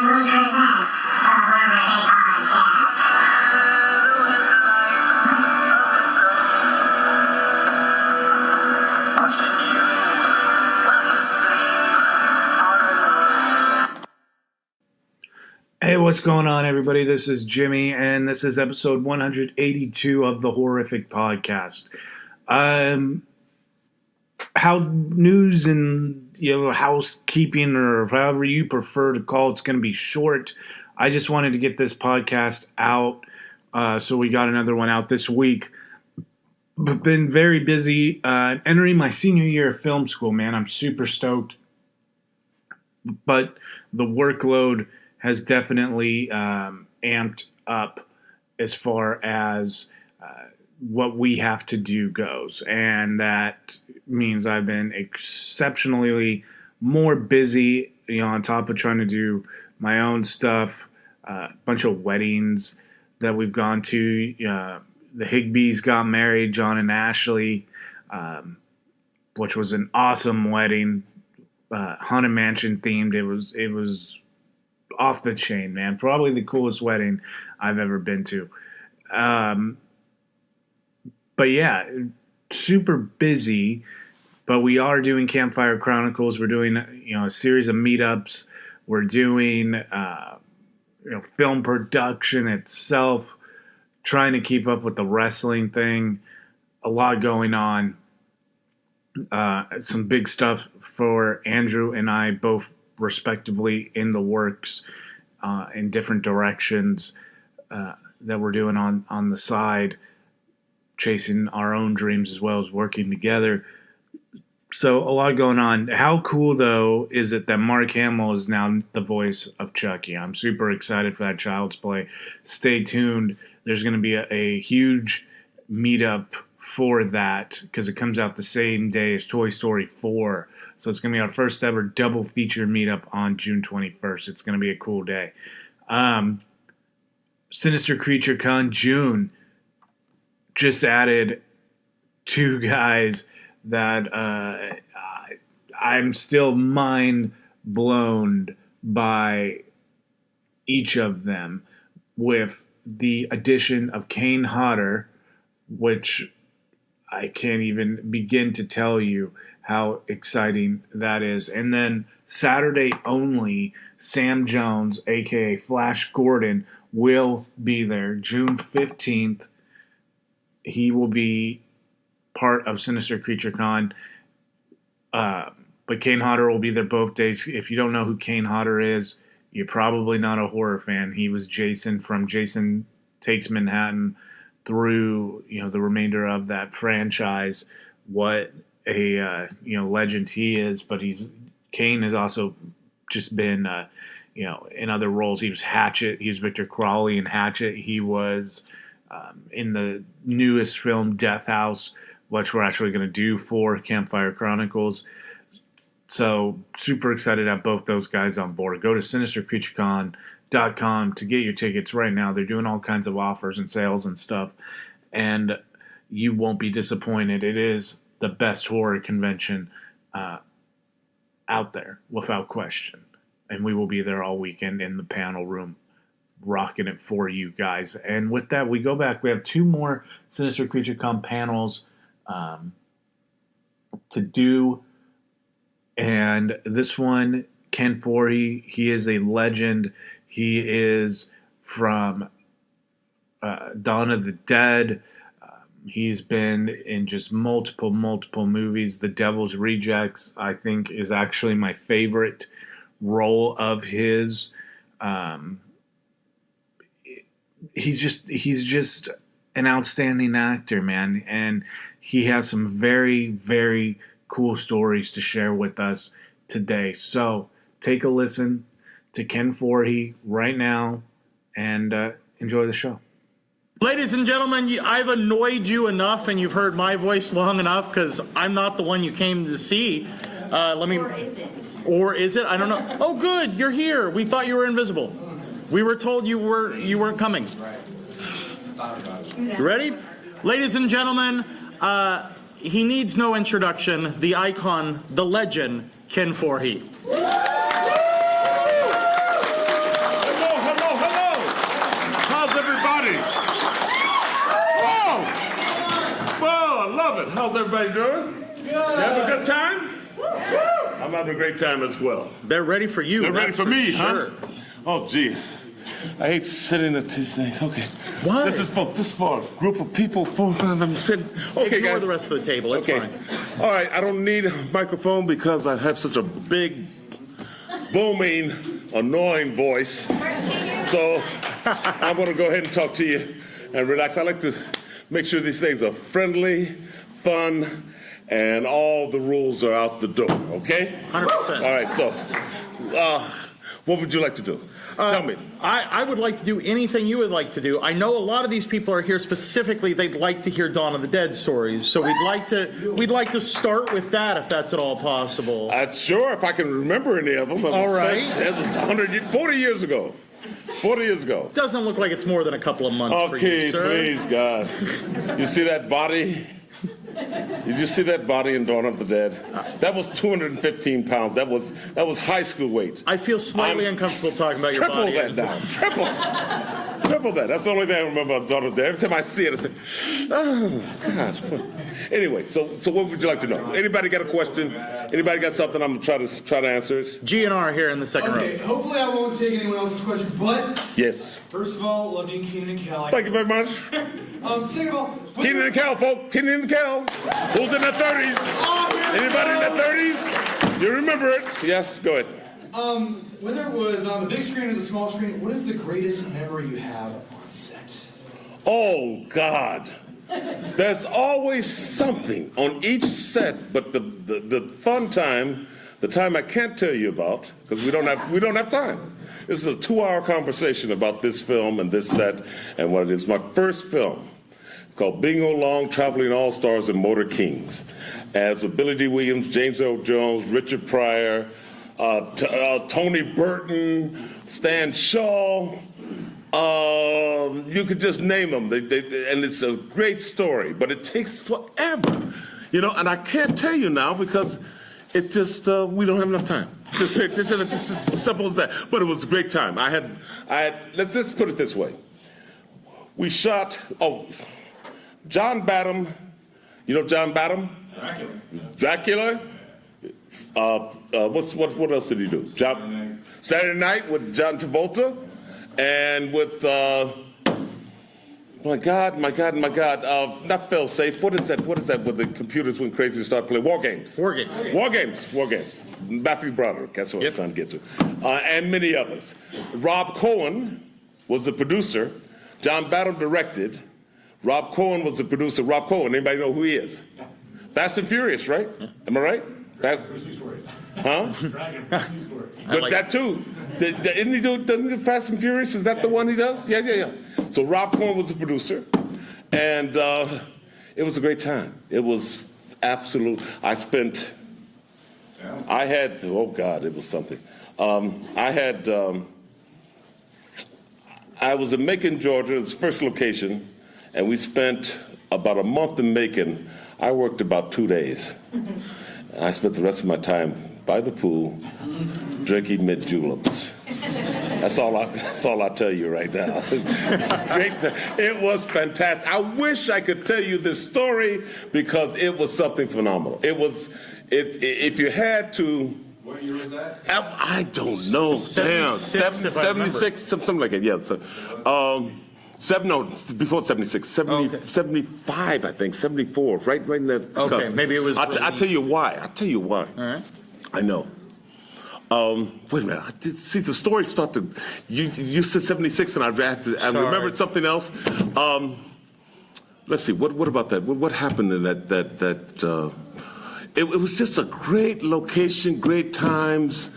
proudly presents the Horrific Podcast. Hey, what's going on, everybody? This is Jimmy, and this is episode 182 of the Horrific Podcast. How news and housekeeping, or however you prefer to call it's going to be short. I just wanted to get this podcast out, so we got another one out this week. But been very busy entering my senior year of film school, man. I'm super stoked, but the workload has definitely amped up as far as what we have to do goes. And that means I've been exceptionally more busy, on top of trying to do my own stuff, a bunch of weddings that we've gone to. The Higbees got married, John and Ashley, which was an awesome wedding, Haunted Mansion themed. It was off the chain, man. Probably the coolest wedding I've ever been to. But yeah, super busy. But we are doing Campfire Chronicles. We're doing a series of meetups. We're doing film production itself. Trying to keep up with the wrestling thing. A lot going on. Some big stuff for Andrew and I both respectively in the works in different directions that we're doing on the side, chasing our own dreams as well as working together. So a lot going on. How cool, though, is it that Mark Hamill is now the voice of Chucky? I'm super excited for that Child's Play. Stay tuned. There's going to be a huge meetup for that because it comes out the same day as Toy Story 4. So it's going to be our first ever double feature meetup on June 21st. It's going to be a cool day. Sinister Creature Con June just added two guys that I'm still mind blown by each of them, with the addition of Kane Hodder, which I can't even begin to tell you how exciting that is. And then Saturday only, Sam Jones, a.k.a. Flash Gordon, will be there. June 15th, he will be part of Sinister Creature Con. But Kane Hodder will be there both days. If you don't know who Kane Hodder is, you're probably not a horror fan. He was Jason from Jason Takes Manhattan through the remainder of that franchise. What a legend he is, but Kane has also just been in other roles. He was Hatchet. He was Victor Crowley in Hatchet. He was in the newest film Death House, which we're actually going to do for Campfire Chronicles. So super excited to have both those guys on board. Go to sinistercreaturecon.com to get your tickets right now. They're doing all kinds of offers and sales and stuff, and you won't be disappointed. It is the best horror convention out there, without question. And we will be there all weekend in the panel room, rocking it for you guys. And with that, we go back. We have two more Sinister Creature Con panels to do. And this one, Ken Foree, he is a legend. He is from Dawn of the Dead. He's been in just multiple movies. The Devil's Rejects, I think, is actually my favorite role of his. He's just an outstanding actor, man. And he has some very, very cool stories to share with us today. So take a listen to Ken Foree right now and enjoy the show. Ladies and gentlemen, I've annoyed you enough and you've heard my voice long enough because I'm not the one you came to see. Or is it? I don't know. Oh, good. You're here. We thought you were invisible. We were told you weren't coming. You ready? Ladies and gentlemen, he needs no introduction. The icon, the legend, Ken Foree. having a great time as well. They're ready for you. They're ready that's for me, sure. huh? Oh, gee. I hate sitting at these things. Okay. Why? This is for a group of people. I'm sitting. Okay, Ignore guys. the rest of the table. It's Okay. fine. All right. I don't need a microphone because I have such a big, booming, annoying voice. So I'm going to go ahead and talk to you and relax. I like to make sure these things are friendly, fun, and all the rules are out the door. Okay? 100%. All right. So, what would you like to do? Tell me. I would like to do anything you would like to do. I know a lot of these people are here specifically. They'd like to hear Dawn of the Dead stories, so we'd like to start with that if that's at all possible. Sure, if I can remember any of them. All right. It was 40 years ago. 40 years ago. Doesn't look like it's more than a couple of months for Okay, you, sir. please, God. You see that body? Did you see that body in Dawn of the Dead? That was 215 pounds. That was high school weight. I feel slightly uncomfortable talking about your body. Triple that down. Triple that. That's the only thing I remember about Dawn of the Dead. Every time I see it, I say, oh, God. Anyway, so what would you like to know? Anybody got a question? Anybody got something? I'm going to try to answer it. GNR here in the second Okay, row. hopefully I won't take anyone else's question, but Yes. first of all, love you, Keenan and Kel. Thank you very much. Second of all, Keenan and Kel, folks. Keenan and Kel. Who's in their 30s? Anybody in their 30s? You remember it? Yes, go ahead. whether it was on the big screen or the small screen, what is the greatest memory you have on set? Oh, God. There's always something on each set, but the fun time, the time I can't tell you about, because we don't have time. This is a 2-hour conversation about this film and this set and what it is. My first film. It's called Bingo Long, Traveling All-Stars and Motor Kings. As with Billy D. Williams, James Earl Jones, Richard Pryor, Tony Burton, Stan Shaw. You could just name them. And it's a great story, but it takes forever. You know, and I can't tell you now because it just, we don't have enough time. Just as simple as that. But it was a great time. I had let's just put it this way. We shot, John Badham, you know John Badham? Dracula? What else did he do? Saturday Night with John Travolta, and with my God, not fail safe. What is that? When the computers went crazy and started playing War Games? War Games. Matthew Broderick. That's what I was trying to get to, and many others. Rob Cohen was the producer. John Badham directed. Rob Cohen was the producer. Rob Cohen, anybody know who he is? Yeah. Fast and Furious, right? Yeah. Am I right? Huh? But like that too. Doesn't he do Fast and Furious? Is that the one he does? Yeah. So Rob Cohen was the producer. And it was a great time. It was absolute. I had, oh God, it was something. I was in Macon, Georgia, its first location, and we spent about a month in Macon. I worked about 2 days. I spent the rest of my time by the pool, drinking mint juleps. That's all I'll tell you right now. It's a great time. It was fantastic. I wish I could tell you this story because it was something phenomenal. If you had to. What year was that? I don't know. 76, something like that. Yeah. So, before 76, 75, I think, 74, right in that. Okay, cusp. maybe it was. I'll tell you why. All right. I know. Wait a minute. See, the story started. You said 76, and I remembered something else. Let's see. What about that? What happened in that? It was just a great location, great times.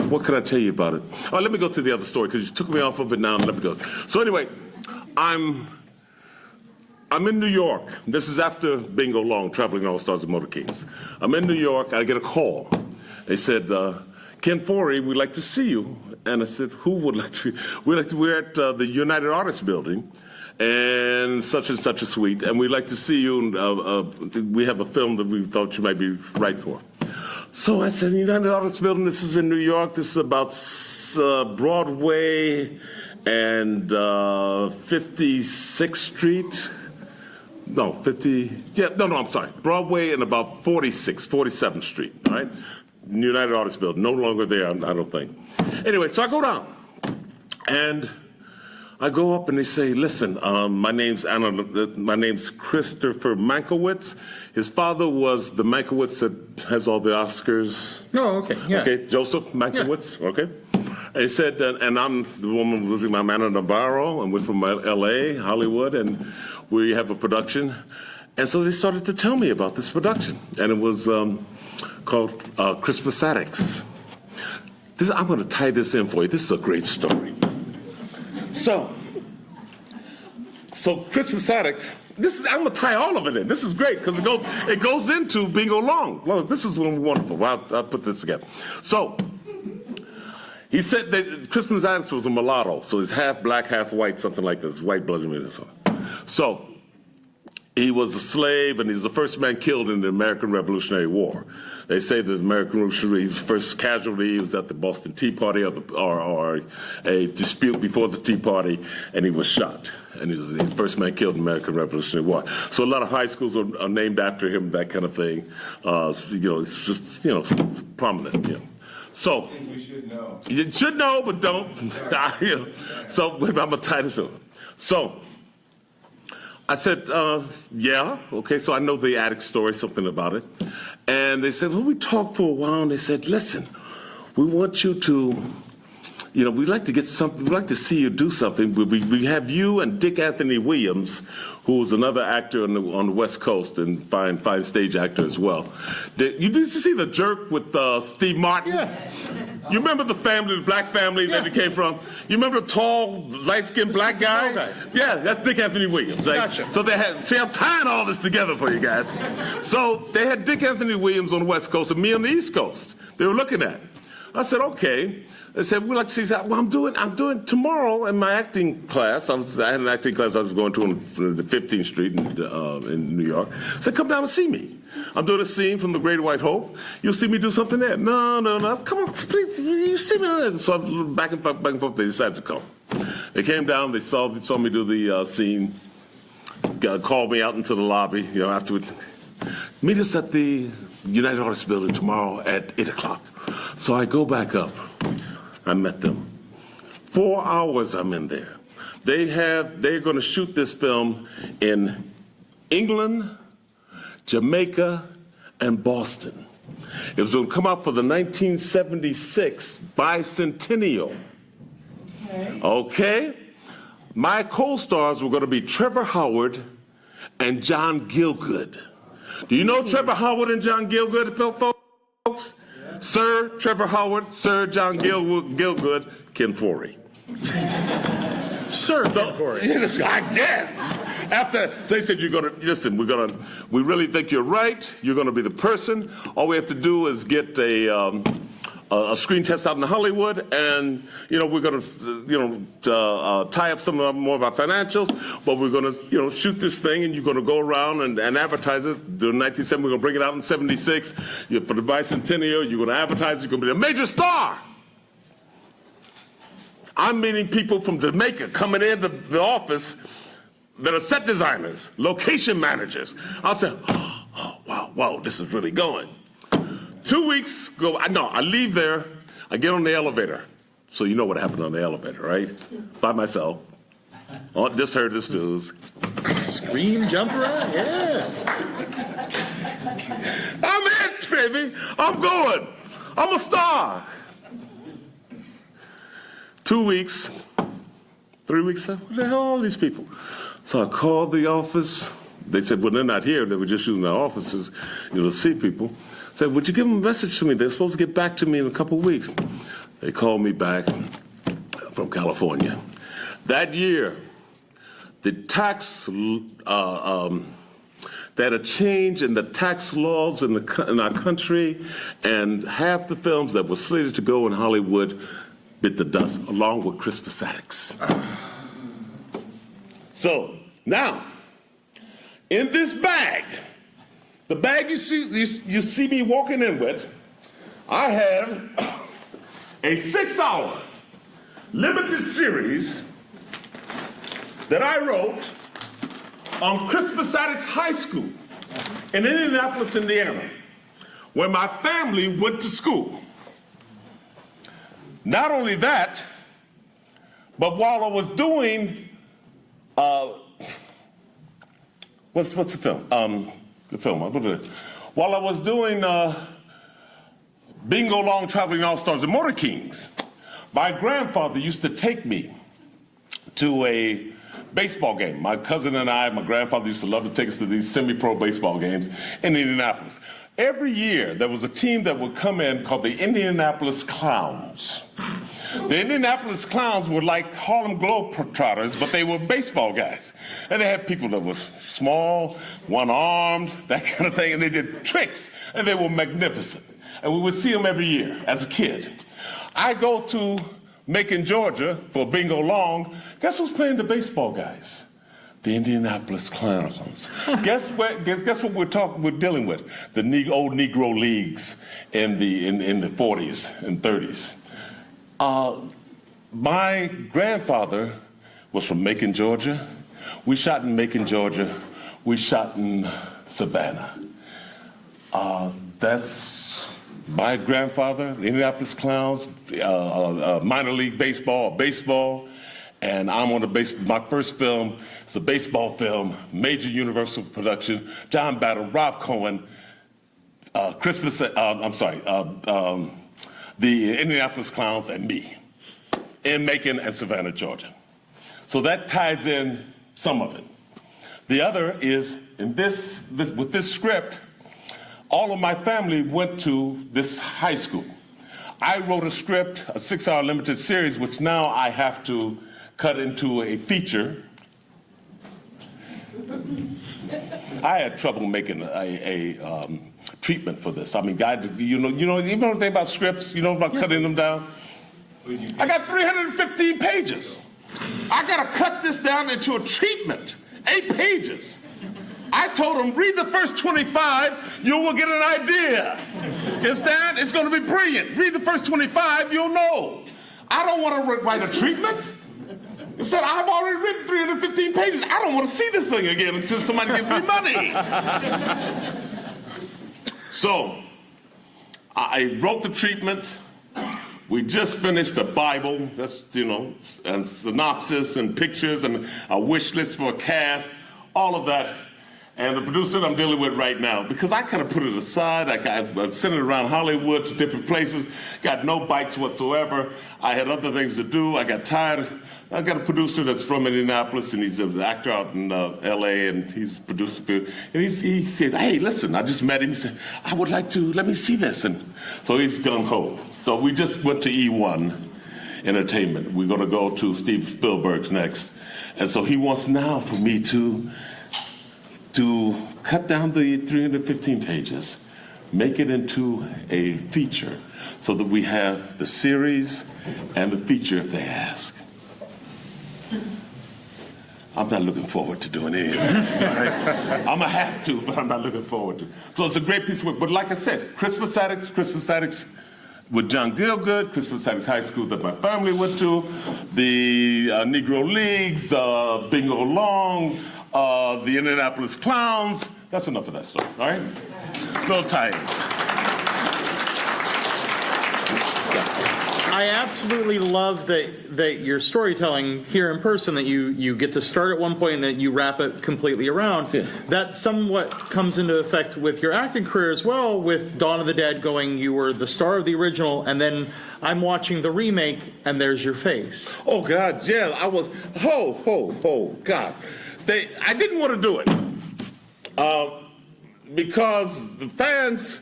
What can I tell you about it? Oh, let me go to the other story because you took me off of it now. Let me go. So anyway, I'm in New York. This is after Bingo Long, Traveling All-Stars and Motor Kings. I'm in New York. I get a call. They said, Ken Foree, we'd like to see you. And I said, who would like to? We're at the United Artists Building. And such a suite, and we'd like to see you. We have a film that we thought you might be right for. So I said, United Artists Building, this is in New York. This is about Broadway and 56th Street. no, 50, yeah, no, I'm sorry. Broadway and about 47th Street, all right? United Artists Building, no longer there, I don't think. Anyway, so I go down, and I go up and they say, listen, my name's Christopher Mankiewicz. His father was the Mankiewicz that has all the Oscars. No, okay, yeah. Okay, Joseph Mankiewicz, okay. And he said, and I'm the woman was my Manna Navarro, and we're from L.A., Hollywood, and we have a production. And so they started to tell me about this production, and it was called Christmas Addicts. I'm going to tie this in for you. This is a great story. So Christmas Addicts, I'm going to tie all of it in. This is great because it goes into Bingo Long. Well, this is wonderful. I'll put this together. So he said that Christmas Addicts was a mulatto, so he's half black, half white, something like this, white blood. So he was a slave, and he's the first man killed in the American Revolutionary War. They say that the American Revolutionary's first casualty was at the Boston Tea Party or a dispute before the Tea Party, and he was shot. And he was the first man killed in the American Revolutionary War. So a lot of high schools are named after him, that kind of thing. It's just, prominent, So We should know. you should know, but don't. So I'm going to tie this up. So I said, yeah, okay, so I know the addict story, something about it. And they said, well, we talked for a while, and they said, listen, we want you to, we'd like to get something, we'd like to see you do something. We have you and Dick Anthony Williams, who was another actor on the West Coast and fine stage actor as well. Did you see The Jerk with Steve Martin? Yeah. You remember the black family that he came from? You remember the tall, light-skinned black guy? guy. Yeah, that's Dick Anthony Williams. Right? Gotcha. So they had, I'm tying all this together for you guys. So they had Dick Anthony Williams on the West Coast and me on the East Coast. They were looking at it. I said, okay. They said, we'd like to see that. Well, I'm doing tomorrow in my acting class. I had an acting class I was going to on the 15th Street in New York. I said, come down and see me. I'm doing a scene from The Great White Hope. You'll see me do something there. No. Come on, please. You see me. So I back and forth. They decided to come. They came down. They saw me do the scene. Called me out into the lobby. Afterwards. Meet us at the United Artists Building tomorrow at 8 o'clock. So I go back up. I met them. 4 hours I'm in there. They're going to shoot this film in England, Jamaica, and Boston. It was going to come out for the 1976 bicentennial. Okay? My co-stars were going to be Trevor Howard and John Gielgud. Do you know Trevor Howard and John Gielgud, folks? Sir Trevor Howard, Sir John Gielgud, Ken Foree. Sir Ken Foree. Yes, I guess. After they said you're gonna listen, we really think you're right. You're gonna be the person. All we have to do is get a screen test out in Hollywood, and we're going to tie up some more of our financials, but we're going to shoot this thing, and you're going to go around and advertise it. During 1970, we're going to bring it out in 76 for the bicentennial. You're going to advertise. You're going to be a major star. I'm meeting people from Jamaica coming in the office that are set designers, location managers. I'll say, oh, wow, this is really going. 2 weeks go, I leave there, I get on the elevator. So you know what happened on the elevator, right? By myself. Just heard this news. Scream, jump around, yeah. I'm it, baby. I'm going. I'm a star. 2 weeks, 3 weeks, what the hell are all these people? So I called the office. They said, well, they're not here. They were just using their offices, to see people. I said, would you give them a message to me? They're supposed to get back to me in a couple of weeks. They called me back from California. That year, the tax, they had a change in the tax laws in our country, and half the films that were slated to go in Hollywood bit the dust, along with Christmas Addicts. So, now, in this bag, the bag you see me walking in with, I have a 6-hour limited series that I wrote on Christmas Addicts High School in Indianapolis, Indiana, where my family went to school. Not only that, but while I was doing, what's the film? While I was doing Bingo Long Traveling All-Stars and Motor Kings, my grandfather used to take me to a baseball game. My cousin and I, my grandfather used to love to take us to these semi-pro baseball games in Indianapolis. Every year, there was a team that would come in called the Indianapolis Clowns. The Indianapolis Clowns were like Harlem Globetrotters, but they were baseball guys. And they had people that were small, one-armed, that kind of thing, and they did tricks, and they were magnificent. And we would see them every year as a kid. I go to Macon, Georgia for Bingo Long. Guess who's playing the baseball guys? The Indianapolis Clowns. Guess what we're dealing with? The old Negro leagues in the 40s and 30s. My grandfather was from Macon, Georgia. We shot in Macon, Georgia. We shot in Savannah. That's my grandfather, the Indianapolis Clowns, minor league baseball, and I'm on the base. My first film is a baseball film, major Universal production. John Battle, Rob Cohen, the Indianapolis Clowns, and me in Macon and Savannah, Georgia. So that ties in some of it. The other is with this script. All of my family went to this high school. I wrote a script, a 6-hour limited series, which now I have to cut into a feature. I had trouble making a treatment for this. I mean, guys, you know anything about scripts? You know about cutting them down? I got 315 pages. I got to cut this down into a treatment, 8 pages. I told him, read the first 25, you will get an idea. It's going to be brilliant. Read the first 25, you'll know. I don't want to write a treatment. Instead, I've already written 315 pages. I don't want to see this thing again until somebody gives me money. So, I wrote the treatment. We just finished a Bible, that's, and synopsis and pictures and a wish list for a cast, all of that. And the producer that I'm dealing with right now, because I kind of put it aside, I've sent it around Hollywood to different places, got no bites whatsoever. I had other things to do. I got tired. I got a producer that's from Indianapolis, and he's an actor out in L.A., and he's produced a few. And he said, hey, listen, I just met him. He said, I would like to, let me see this. And so he's gung-ho. So we just went to E1 Entertainment. We're going to go to Steve Spielberg's next. And so he wants now for me to cut down the 315 pages, make it into a feature so that we have the series and the feature if they ask. I'm not looking forward to doing it. Right? I'm going to have to, but I'm not looking forward to it. So it's a great piece of work. But like I said, Christmas Addicts with John Gielgud, Christmas Addicts High School that my family went to, the Negro Leagues, Bingo Long, the Indianapolis Clowns. That's enough of that story, all right? A little tired. I absolutely love that your storytelling here in person, that you get to start at one point and that you wrap it completely around. Yeah. That somewhat comes into effect with your acting career as well, with Dawn of the Dead going, you were the star of the original, and then I'm watching the remake, and there's your face. Oh, God, yeah, I was, God. I didn't want to do it because the fans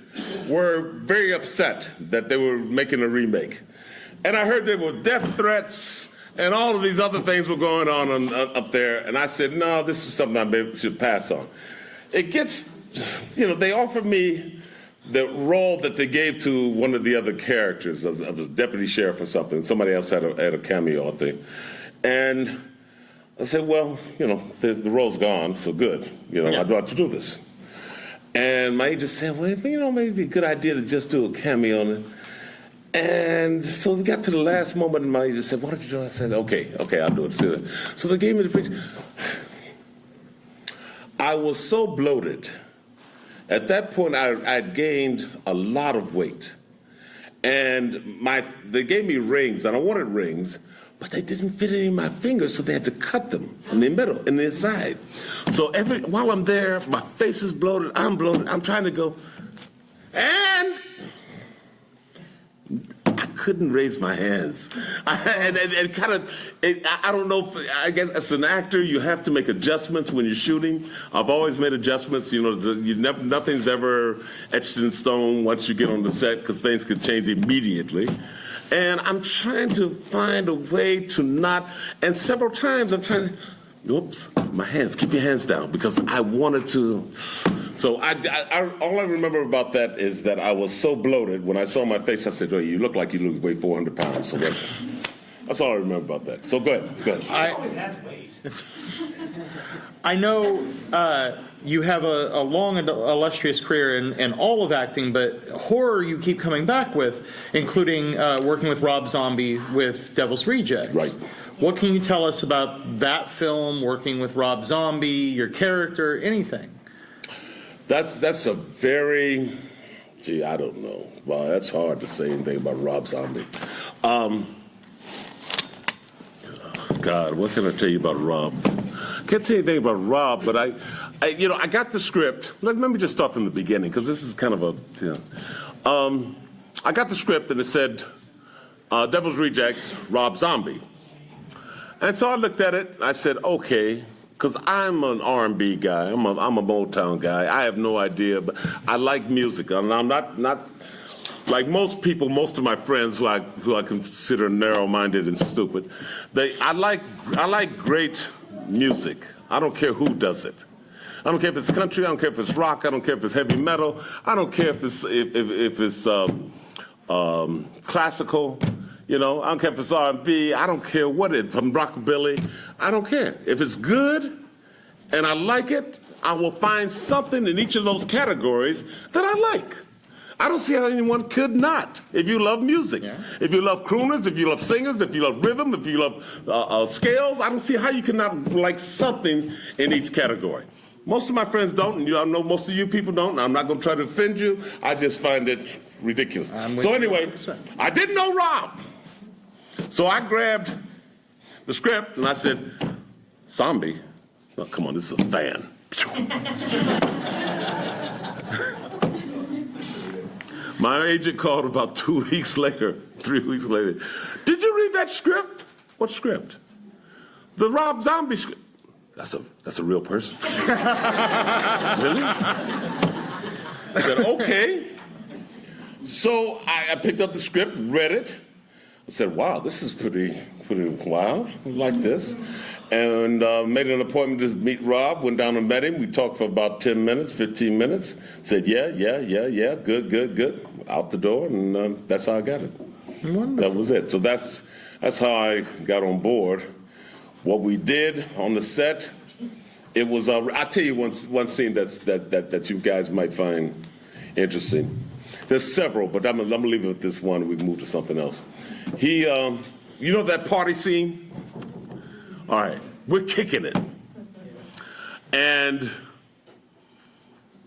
were very upset that they were making a remake. And I heard there were death threats and all of these other things were going on up there. And I said, no, this is something I should pass on. It gets, they offered me the role that they gave to one of the other characters of a deputy sheriff or something. Somebody else had a cameo, I think. And I said, well, the role's gone, so good. I don't have to do this. And my agent said, well, maybe it'd be a good idea to just do a cameo on it. And so we got to the last moment, and my agent said, why don't you do it? I said, okay, I'll do it. So they gave me the picture. I was so bloated. At that point, I'd gained a lot of weight. And they gave me rings, and I wanted rings, but they didn't fit any of my fingers, so they had to cut them in the middle, in the side. So while I'm there, my face is bloated, I'm trying to go, and I couldn't raise my hands. I don't know, I guess as an actor, you have to make adjustments when you're shooting. I've always made adjustments, nothing's ever etched in stone once you get on the set, because things can change immediately. And I'm trying to find a way to not, and several times I'm trying to, oops, my hands, keep your hands down, because I wanted to. So all I remember about that is that I was so bloated. When I saw my face, I said, "Oh, you look like you weigh 400 pounds." So that's all I remember about that. So go ahead. I always had to wait. I know you have a long and illustrious career in all of acting, but horror you keep coming back with, including working with Rob Zombie with Devil's Rejects. Right. What can you tell us about that film, working with Rob Zombie, your character, anything? That's a very, I don't know. Well, that's hard to say anything about Rob Zombie. God, what can I tell you about Rob? Can't tell you anything about Rob, but I got the script. Let me just start from the beginning, because this is kind of I got the script, and it said, Devil's Rejects, Rob Zombie. And so I looked at it, I said, okay, because I'm an R&B guy, I'm a Motown guy. I have no idea, but I like music. I'm not like most people, most of my friends who I consider narrow-minded and stupid. I like great music. I don't care who does it. I don't care if it's country. I don't care if it's rock. I don't care if it's heavy metal. I don't care if it's classical. I don't care if it's R&B. I don't care what it is. From rockabilly, I don't care. If it's good and I like it, I will find something in each of those categories that I like. I don't see how anyone could not. If you love music, if you love crooners, if you love singers, if you love rhythm, if you love scales, I don't see how you cannot like something in each category. Most of my friends don't, and I know most of you people don't, and I'm not going to try to offend you. I just find it ridiculous. So anyway, 100%. I didn't know Rob. So I grabbed the script, and I said, Zombie? Oh, come on, this is a fan. My agent called about 2 weeks later, 3 weeks later. Did you read that script? What script? The Rob Zombie script. That's a real person. Really? I said, okay. So I picked up the script, read it. I said, wow, this is pretty wild. I like this. And made an appointment to meet Rob, went down and met him. We talked for about 10 minutes, 15 minutes. Said, yeah, good. Out the door, and that's how I got it. Wonderful. That was it. So that's how I got on board. What we did on the set, it was, I'll tell you one scene that you guys might find interesting. There's several, but I'm gonna leave it with this one, and we can move to something else. He, you know that party scene? All right, we're kicking it. And,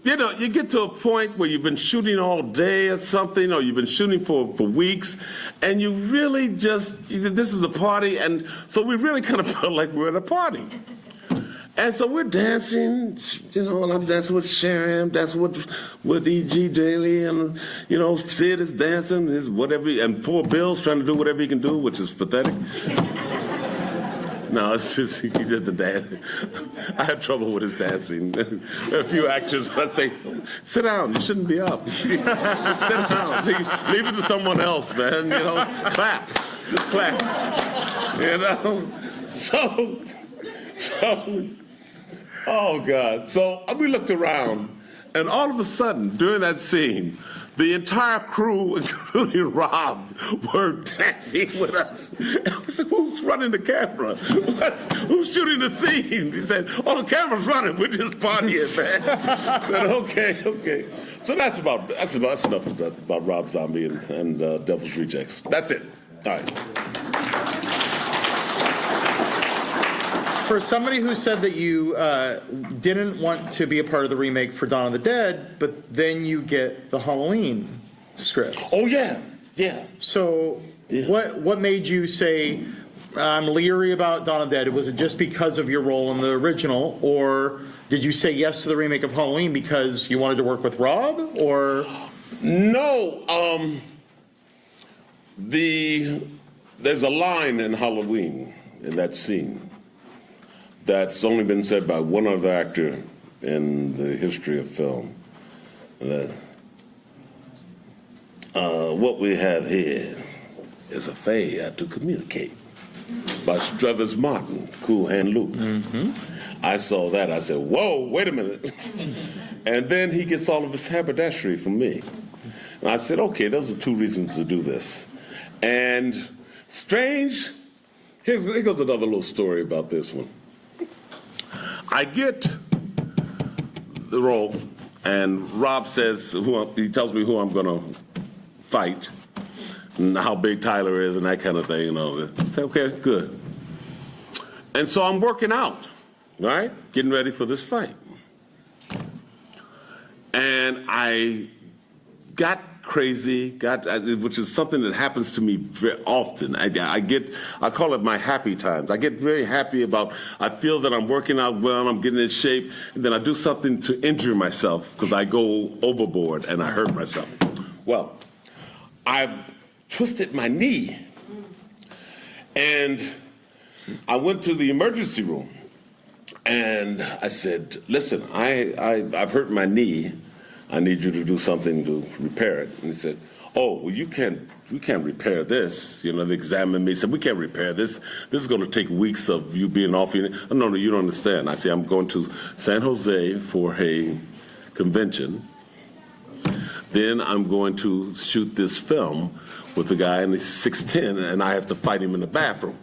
you get to a point where you've been shooting all day or something, or you've been shooting for weeks, and you really this is a party, and so we really kind of felt like we're at a party. And so we're dancing, and I'm dancing with Sharon, I'm dancing with E.G. Daly, and, Sid is dancing, and poor Bill's trying to do whatever he can do, which is pathetic. No, it's just he did the dance. I had trouble with his dancing. A few actors, I'd say, sit down, you shouldn't be up. Just sit down, leave it to someone else, man, clap, just clap, So, oh God. So we looked around, and all of a sudden, during that scene, the entire crew, including Rob, were dancing with us. And I said, who's running the camera? Who's shooting the scene? He said, oh, the camera's running. We're just partying, man. I said, okay. So that's enough about Rob Zombie and Devil's Rejects. That's it. All right. for somebody who said that you didn't want to be a part of the remake for Dawn of the Dead, but then you get the Halloween script. Oh yeah, yeah. So Yeah. what made you say, I'm leery about Dawn of the Dead? Was it just because of your role in the original, or did you say yes to the remake of Halloween because you wanted to work with Rob, or? No, there's a line in Halloween, in that scene, that's only been said by one other actor in the history of film. That, what we have here is a failure to communicate, by Travis Martin, Cool Hand Luke. Mm-hmm. I saw that, I said, whoa, wait a minute. And then he gets all of his haberdashery from me. And I said, okay, those are two reasons to do this. And strange, here goes another little story about this one. I get the role, and Rob says, he tells me who I'm going to fight, and how big Tyler is, and that kind of thing. I say, okay, good. And so I'm working out, right? Getting ready for this fight. And I got crazy, which is something that happens to me very often. I call it my happy times. I get very happy I feel that I'm working out well, I'm getting in shape, and then I do something to injure myself because I go overboard and I hurt myself. Well, I twisted my knee, and I went to the emergency room, and I said, listen, I've hurt my knee. I need you to do something to repair it. And he said, oh, well, we can't repair this. They examined me, said, we can't repair this. This is going to take weeks of you being off. No, you don't understand. I say, I'm going to San Jose for a convention. Then I'm going to shoot this film with a guy, and he's 6'10", and I have to fight him in the bathroom.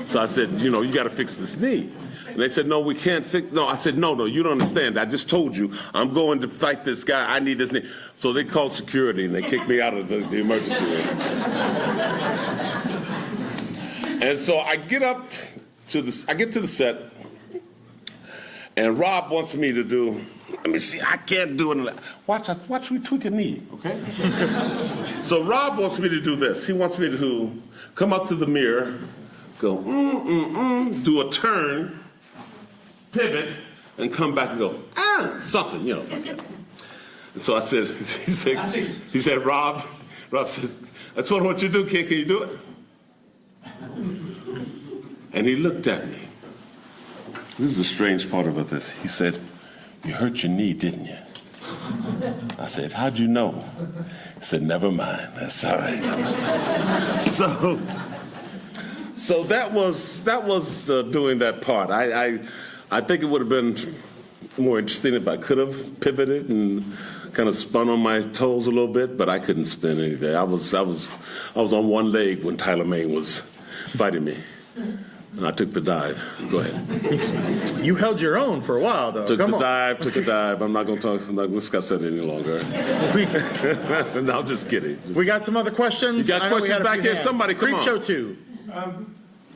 So I said, you got to fix this knee. And they said, no, we can't fix. No, I said, no, you don't understand. I just told you I'm going to fight this guy. I need this knee. So they called security, and they kicked me out of the emergency room. And so I get to the set, and Rob wants me to do. Let me see. I can't do it. Watch me tweak a knee, okay? So Rob wants me to do this. He wants me to come up to the mirror, go do a turn, pivot, and come back and go something, like that. And so I said, he said, Rob says, that's what I want you to do, Ken. Can you do it? And he looked at me. This is the strange part about this. He said, you hurt your knee, didn't you? I said, how'd you know? He said, never mind, that's all right. So that was doing that part. I think it would have been more interesting if I could have pivoted and kind of spun on my toes a little bit, but I couldn't spin anything. I was on one leg when Tyler Mane was fighting me. And I took the dive. Go ahead. You held your own for a while, though. Took a dive. I'm not going to discuss that any longer. No, I'm just kidding. We got some other questions. You got questions back here? Somebody, come on. Creep Show 2.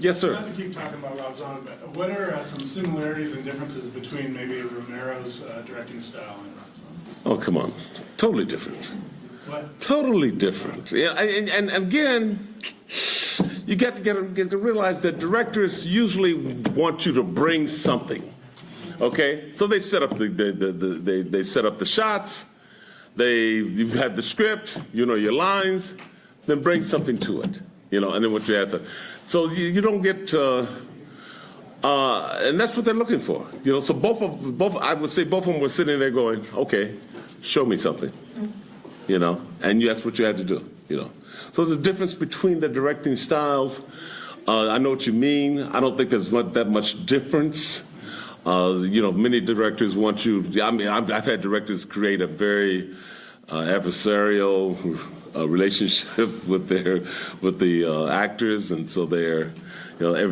Yes, sir. Not to keep talking about Rob Zombie, but what are some similarities and differences between maybe Romero's directing style and Rob Zombie? Oh, come on. Totally different. What? Totally different. Yeah, and again, you get to realize that directors usually want you to bring something. Okay, so they set up they set up the shots. You have the script, your lines, then bring something to it. And then what you have to. So you don't get. And that's what they're looking for. So both I would say both of them were sitting there going, okay, show me something. And that's what you had to do. So the difference between the directing styles, I know what you mean. I don't think there's that much difference. Many directors want you. I've had directors create a very adversarial relationship with the actors, and so they're. The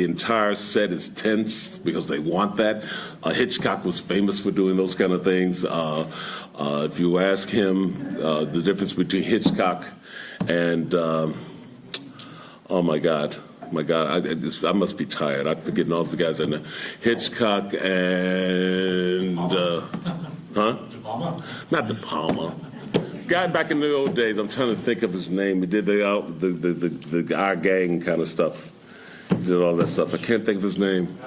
entire set is tense because they want that. Hitchcock was famous for doing those kind of things. If you ask him the difference between Hitchcock and, oh my God, my God, I must be tired. I'm forgetting all the guys in there. Hitchcock and not De Palma. Guy back in the old days. I'm trying to think of his name. He did the Our Gang kind of stuff. He did all that stuff. I can't think of his name.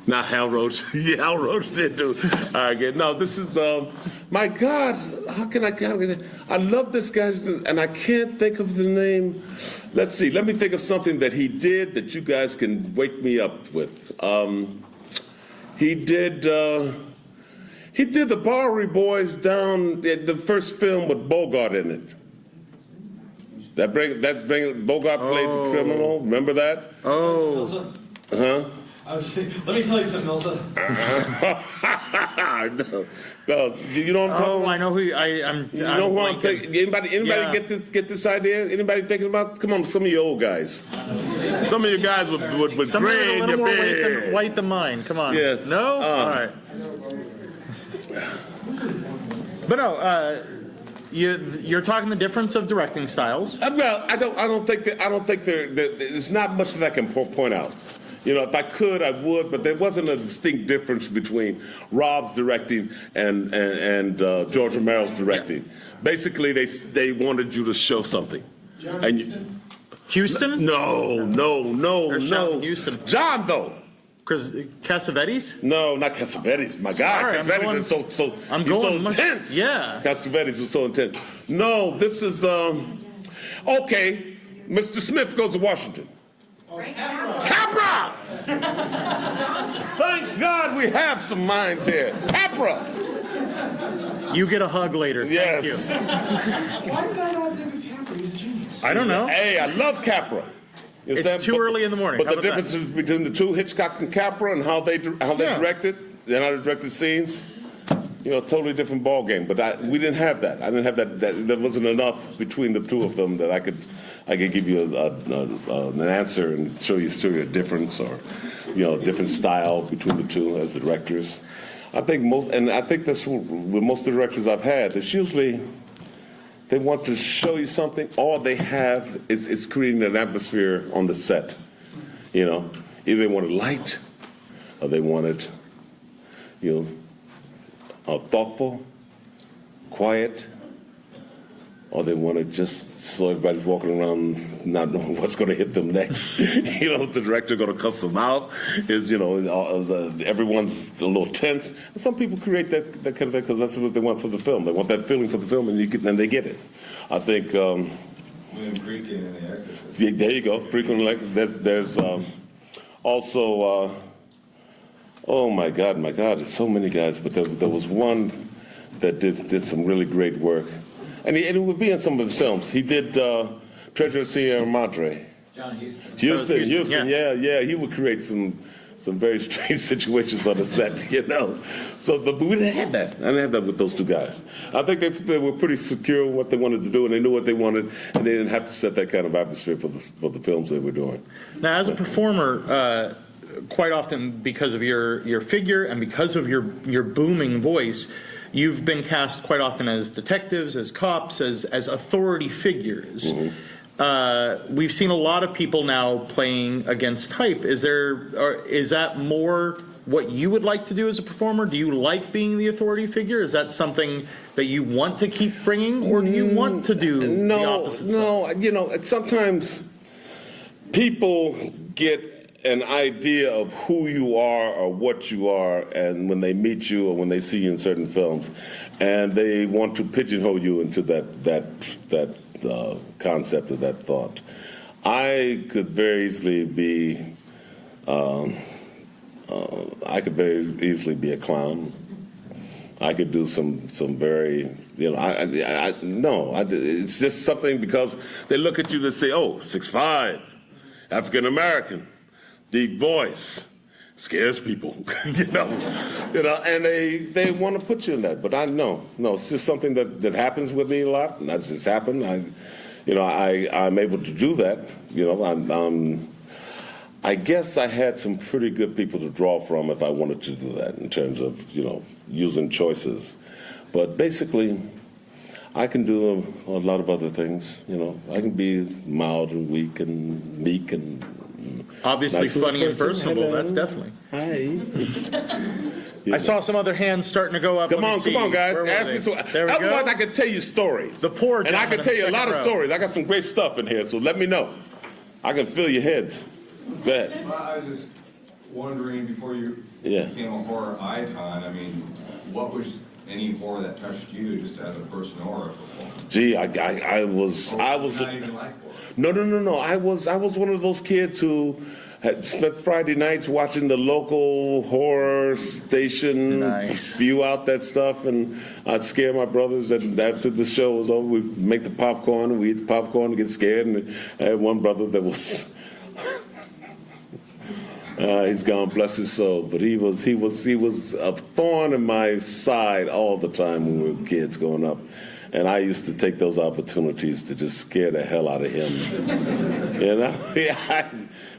Not Hal Roach. Yeah, Hal Roach did do Our Gang. No, this is my God. How can I love this guy, and I can't think of the name. Let's see. Let me think of something that he did that you guys can wake me up with. He did the Bowery Boys down the first film with Bogart in it. That bring Bogart played the criminal. Remember that? Oh. Huh? I was just saying, let me tell you something, Elsa. No, you know what I'm talking about? I know who I'm. You know who I'm thinking? Anybody Yeah. get this idea? Anybody thinking about? Come on, some of you old guys. Some of you guys with Somebody gray with a in little your more beard. white than mine. Come on. Yes. No. All right. But no, you're talking the difference of directing styles. Well, I don't think there's not much that I can point out. You know, if I could, I would, but there wasn't a distinct difference between Rob's directing and George Romero's directing. Yeah. Basically, they wanted you to show something. And Houston? no. Houston. John, though. Cassavetes? No, not Cassavetes. My God, Sorry, Cassavetes is so he's so intense. Yeah. Cassavetes was so intense. No, this is okay. Mr. Smith goes to Washington. Capra! Thank God we have some minds here. Capra! You get a hug later. Yes. Thank Why did I not think of Capra? He's a genius. you. I don't know. Hey, I love Capra. It's too early in the morning. But How the about difference is between the two, Hitchcock and Capra, and how they directed, and how they directed scenes, you know, totally different ball game. But we didn't have that. I didn't have that. There wasn't enough between the two of them that I could give you an answer and show you a difference, or different style between the two as the directors. I think that's with most of the directors I've had. It's usually they want to show you something. All they have is creating an atmosphere on the set. Either they want it light, or they want it, thoughtful, quiet, or they want it just so everybody's walking around not knowing what's going to hit them next. Is the director going to cuss them out? Is everyone's a little tense? And some people create that kind of thing because that's what they want for the film. They want that feeling for the film, and they get it. I think. There you go. Frequently, there's also. Oh my God! There's so many guys, but there was one that did some really great work. And it would be in some of his films. He did Treasure of Sierra Madre. John Huston. Houston, yeah. He would create some very strange situations on the set, So, but we didn't have that. I didn't have that with those two guys. I think they were pretty secure in what they wanted to do, and they knew what they wanted, and they didn't have to set that kind of atmosphere for the films they were doing. Now, as a performer, quite often because of your figure and because of your booming voice, you've been cast quite often as detectives, as cops, as authority figures. Mm-hmm. We've seen a lot of people now playing against type. Is that more what you would like to do as a performer? Do you like being the authority figure? Is that something that you want to keep bringing, or do you want to do the opposite side? No. Sometimes people get an idea of who you are or what you are, and when they meet you or when they see you in certain films, and they want to pigeonhole you into that concept or that thought. I could very easily be a clown. I could do some very, it's just something because they look at you and say, oh, 6'5", African American. Deep voice scares people, and they want to put you in that. But it's just something that happens with me a lot, and that's just happened. I'm able to do that. I guess I had some pretty good people to draw from if I wanted to do that in terms of using choices. But basically, I can do a lot of other things. You know, I can be mild and weak and meek and Obviously nice little funny and person. personable, Hello. that's definitely. Hi. I saw some other hands starting to go up. Come Let me on, see. guys. Where were Ask they? me so. There we Otherwise, go. I could tell you stories. The poor and I gentleman can tell in you a the lot of second row. stories. I got some great stuff in here, so let me know. I can fill your heads. Go ahead. Well, I was just wondering, before you Yeah. became a horror icon, I mean, what was any horror that touched you, just as a person or a performer? Gee, I was. Or not even like horror. No. I was one of those kids who had spent Friday nights watching the local horror station Nice. spew out that stuff, and I'd scare my brothers. And after the show was over, we'd make the popcorn, and we eat the popcorn and get scared. And I had one brother that was. He's gone, bless his soul. But he was a thorn in my side all the time when we were kids growing up. And I used to take those opportunities to just scare the hell out of him. You know? Yeah,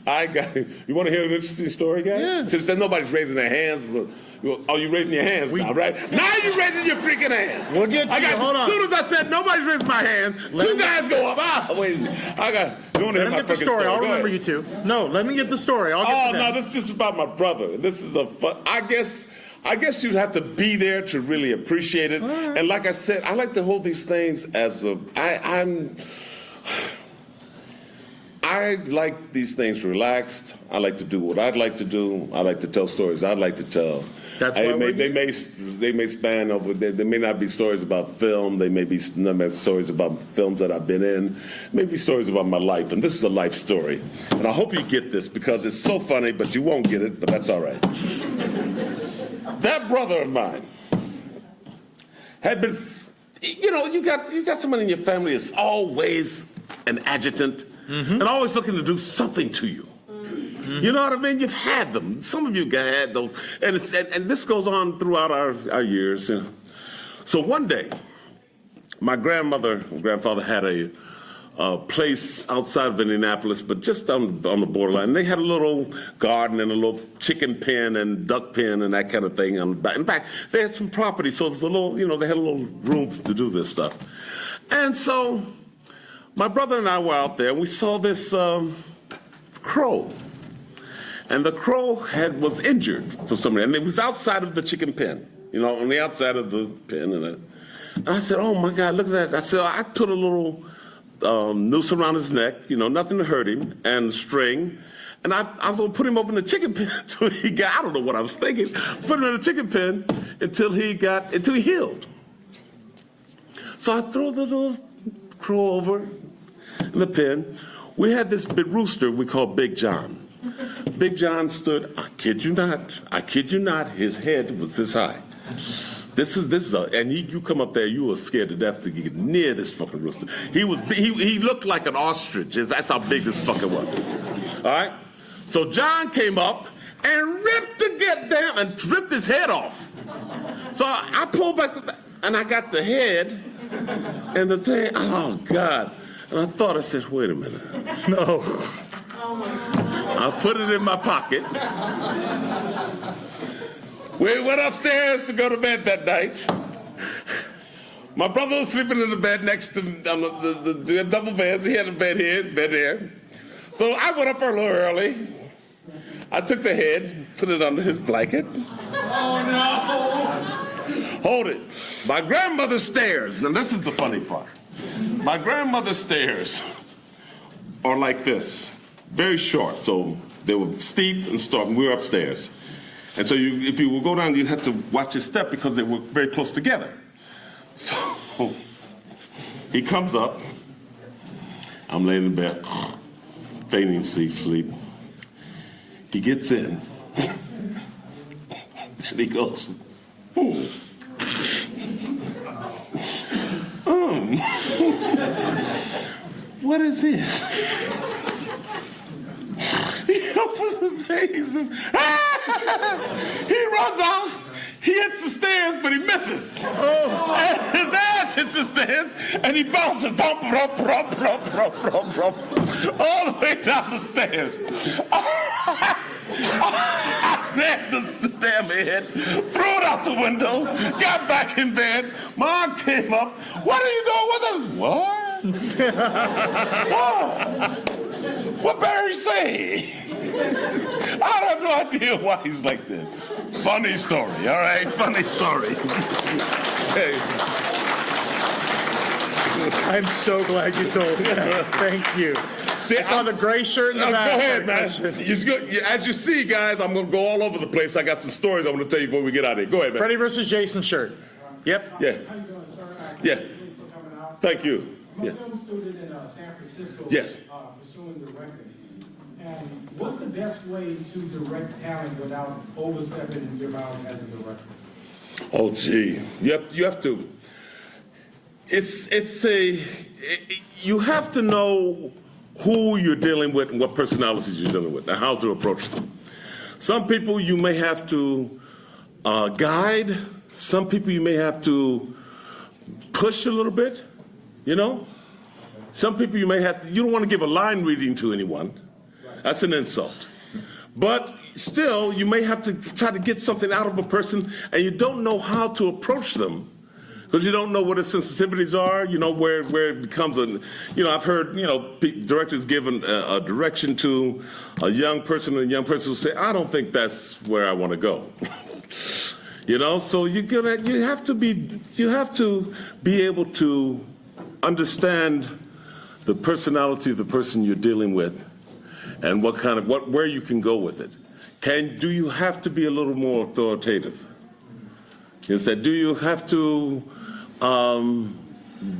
I got. You want to hear an interesting story, guys? Yes. Since nobody's raising their hands. Oh, you raising your hands now, right? Now you're raising your freaking hands. We'll get to you. Hold on. As soon as I said nobody's raising my hand, two guys go up. Wait a minute. I got. You want to hear Let me my get the freaking story. I'll Go remember ahead. you two. No, let me get the story. I'll get Oh to no, them. this is just about my brother. This is a fun. I guess you'd have to be there to really appreciate it. Right. And like I said, I like to hold these things as a. I like these things relaxed. I like to do what I'd like to do. I like to tell stories I'd like to tell. That's why we're they may span over. They may not be stories about film. They may be stories about films that I've been in. Maybe stories about my life. And this is a life story. And I hope you get this because it's so funny, but you won't get it. But that's all right. That brother of mine had been. You know, you got someone in your family that's always an adjutant and always looking to do something to you. You know what I mean? You've had them. Some of you had those. And this goes on throughout our years. You know. So one day, my grandfather had a place outside of Indianapolis, but just on the borderline. They had a little garden and a little chicken pen and duck pen and that kind of thing on the back. In fact, they had some property, so it was a little, they had a little room to do this stuff. And so my brother and I were out there, and we saw this crow. And the crow was injured for some reason. And it was outside of the chicken pen, on the outside of the pen. And I said, oh, my God, look at that. I said, I put a little noose around his neck, nothing to hurt him, and string. And I was going to put him up in the chicken pen until he got, I don't know what I was thinking, put him in the chicken pen until he healed. So I throw the little crow over in the pen. We had this big rooster we called Big John. Big John stood, I kid you not, his head was this high. And you come up there, you were scared to death to get near this fucking rooster. He looked like an ostrich. That's how big this fucker was. All right? So John came up and ripped his head off. So I pulled back and I got the head and the thing, oh God. And I said, wait a minute. No. I put it in my pocket. We went upstairs to go to bed that night. My brother was sleeping in the bed next to the double beds. He had a bed here, bed there. So I went up a little early. I took the head, put it under his blanket. Oh no! Hold it. My grandmother's stairs. Now this is the funny part. My grandmother's stairs are like this. Very short, so they were steep and steep, and we were upstairs. And so if you would go down, you'd have to watch your step because they were very close together. So he comes up. I'm laying in bed, feigning sleep. He gets in, and he goes, what is this? He opens the face and he runs out. He hits the stairs, but he misses. And his ass hits the stairs, and he bounces all the way down the stairs. grabbed the damn head, threw it out the window, got back in bed. Mom came up. What are you doing? What? What Barry say? I have no idea why he's like that. Funny story, all right? Funny story. Hey. I'm so glad you told me that. Thank you. See, I saw the gray shirt in the Go back. ahead, man. As you see, guys, I'm going to go all over the place. I got some stories I want to tell you before we get out of here. Go ahead, man. Freddie versus Jason shirt. Yep. Yeah. How you doing, sir? Yeah. Thank you for coming out. Thank you. I'm Yeah. a film student in San Francisco. Yes. Pursuing directing. And what's the best way to direct talent without overstepping your bounds as a director? Oh, gee. You have to. You have to know who you're dealing with and what personalities you're dealing with and how to approach them. Some people you may have to guide. Some people you may have to push a little bit, you know? Some people you may have to, you don't want to give a line reading to anyone. That's an insult. But still, you may have to try to get something out of a person and you don't know how to approach them because you don't know what his sensitivities are, you know, where it becomes I've heard, directors giving a direction to a young person and a young person will say, I don't think that's where I want to go. So you have to be able to understand the personality of the person you're dealing with and where you can go with it. Do you have to be a little more authoritative? Do you have to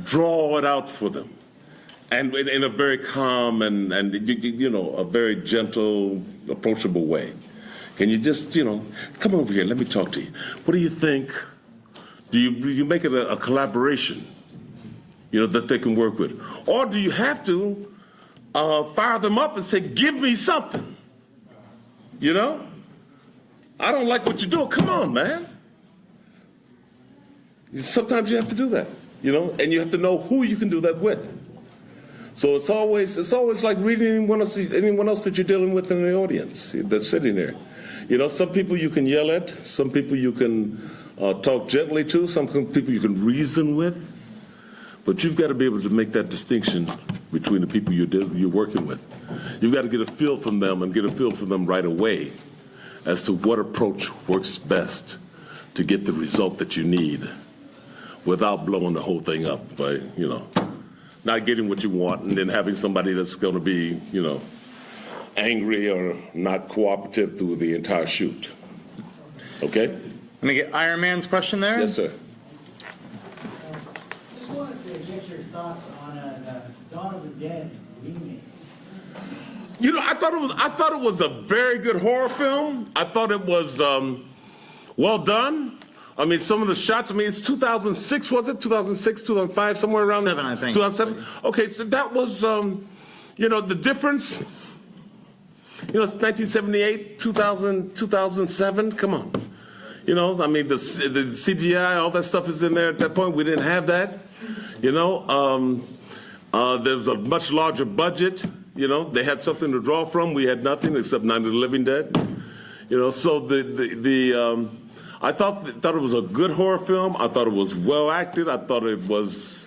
draw it out for them, and in a very calm and a very gentle, approachable way? Can you just come over here? Let me talk to you. What do you think? Do you make it a collaboration? That they can work with, or do you have to fire them up and say, "Give me something"? I don't like what you're doing. Come on, man. Sometimes you have to do that, and you have to know who you can do that with. So it's always like reading anyone else that you're dealing with in the audience that's sitting there. Some people you can yell at, some people you can talk gently to, some people you can reason with. But you've got to be able to make that distinction between the people you're working with. You've got to get a feel from them and get a feel from them right away as to what approach works best to get the result that you need without blowing the whole thing up by, not getting what you want and then having somebody that's going to be, angry or not cooperative through the entire shoot. Okay? Let me get Iron Man's question there. Yes, sir. Just wanted to get your thoughts on the Dawn of the Dead remake. I thought it was a very good horror film. I thought it was well done. I mean, some of the shots. It's 2006, was it? 2006, 2005, somewhere around 7, I think. 2007. Okay, so that was the difference. It's 1978, 2000, 2007. Come on. The CGI, all that stuff is in there. At that point, we didn't have that. There's a much larger budget. They had something to draw from. We had nothing except Night of the Living Dead. So I thought it was a good horror film. I thought it was well acted. I thought it was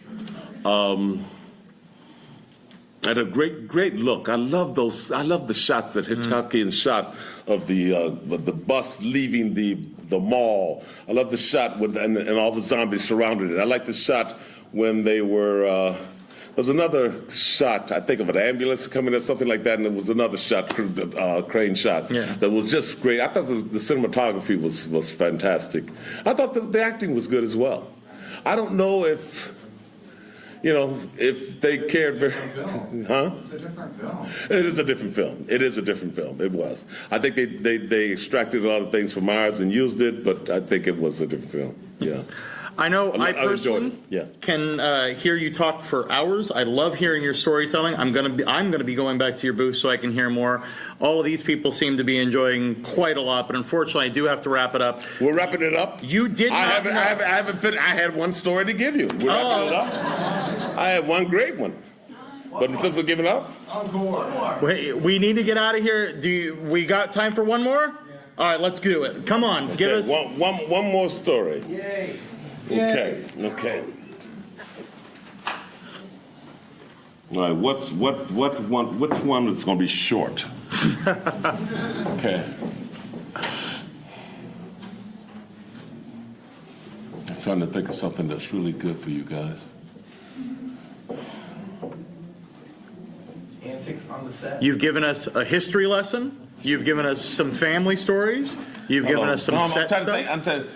had a great look. I love the shots that Hitchcockian shot of the bus leaving the mall. I love the shot and all the zombies surrounded it. I like the shot when they were. There was another shot, I think, of an ambulance coming or something like that, and there was another shot, crane shot, that was just great. I thought the cinematography was fantastic. I thought the acting was good as well. I don't know if they cared very... Huh? It's a different film. It is a different film. It is a different film. It was. I think they extracted a lot of things from ours and used it, but I think it was a different film. Yeah. I know I enjoyed personally it. can hear you talk for hours. I love hearing your storytelling. I'm gonna be going back to your booth so I can hear more. All of these people seem to be enjoying quite a lot, but unfortunately, I do have to wrap it up. We're wrapping it up. You did. I haven't finished. I had one story to give you. We're wrapping it up. I had one great one. But instead of giving up, Wait, we need to get out of here. We got time for one more? All right, let's do it. Come on, give us. one more story. Yay. Okay. All right, which one is going to be short? Okay. I'm trying to think of something that's really good for you guys. Antics on the set. You've given us a history lesson. You've given us some family stories. You've given us some set stuff.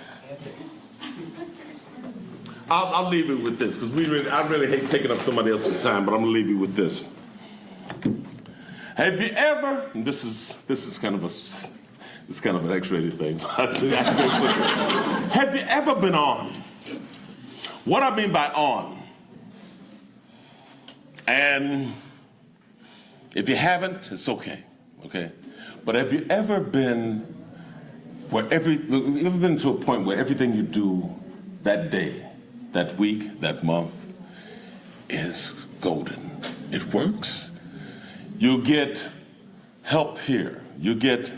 I'll leave it with this because I really hate taking up somebody else's time, but I'm gonna leave you with this. Have you ever? And this is kind of an X-rated thing. Have you ever been on? What I mean by on. And if you haven't, it's okay. Okay. But have you ever been to a point where everything you do that day, that week, that month is golden? It works. You get help here. You get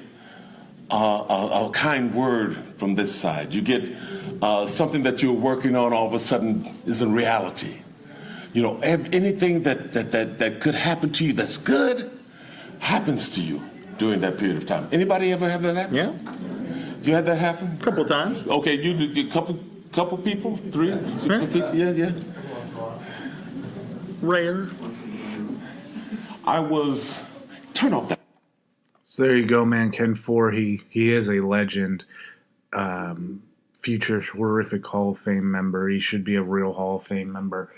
a kind word from this side. You get something that you're working on all of a sudden is a reality. You know, anything that could happen to you that's good happens to you during that period of time. Anybody ever have that happen? Yeah, You had that happen? a couple of times. Okay, you did a couple people, three, people? Yeah. Rare. Turn off that. So there you go, man. Ken Foree, he is a legend. Future Horrific Hall of Fame member. He should be a real Hall of Fame member.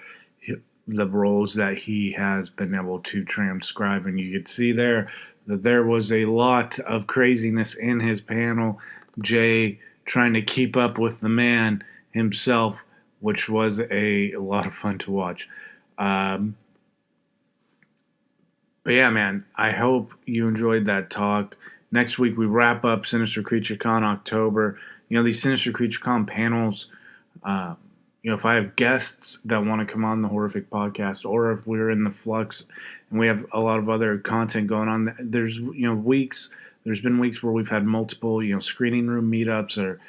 The roles that he has been able to transcribe, and you could see there that there was a lot of craziness in his panel. Jay trying to keep up with the man himself, which was a lot of fun to watch. But yeah, man, I hope you enjoyed that talk. Next week we wrap up Sinister Creature Con October. You know, these Sinister Creature Con panels, if I have guests that want to come on the Horrific podcast, or if we're in the flux and we have a lot of other content going on, there's been weeks where we've had multiple, screening room meetups or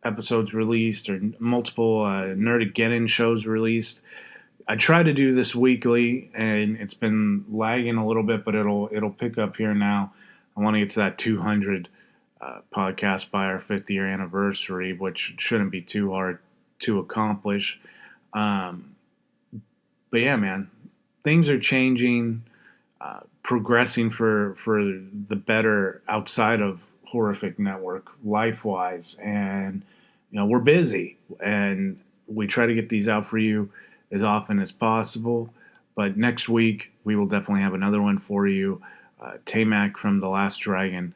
episodes released, or multiple Nerdageddon shows released. I try to do this weekly, and it's been lagging a little bit, but it'll pick up here now. I want to get to that 200 podcast by our 5th year anniversary, which shouldn't be too hard to accomplish. But yeah, man, things are changing, progressing for the better outside of Horrific Network, life-wise, and we're busy, and we try to get these out for you as often as possible. But next week we will definitely have another one for you. Tamak from The Last Dragon,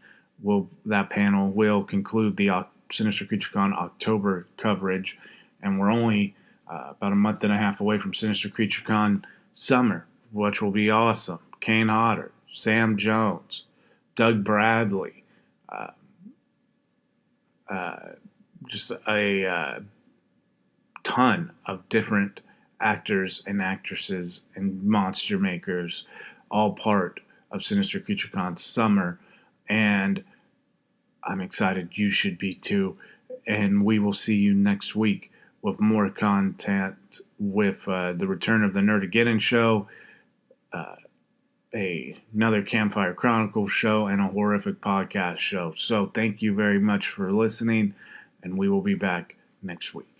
that panel will conclude the Sinister Creature Con October coverage, and we're only about a month and a half away from Sinister Creature Con Summer, which will be awesome. Kane Hodder, Sam Jones, Doug Bradley, just a ton of different actors and actresses and monster makers, all part of Sinister Creature Con Summer, and I'm excited. You should be too. And we will see you next week with more content, with the return of the Nerdageddon show, another Campfire Chronicles show, and a Horrific podcast show. So thank you very much for listening, and we will be back next week.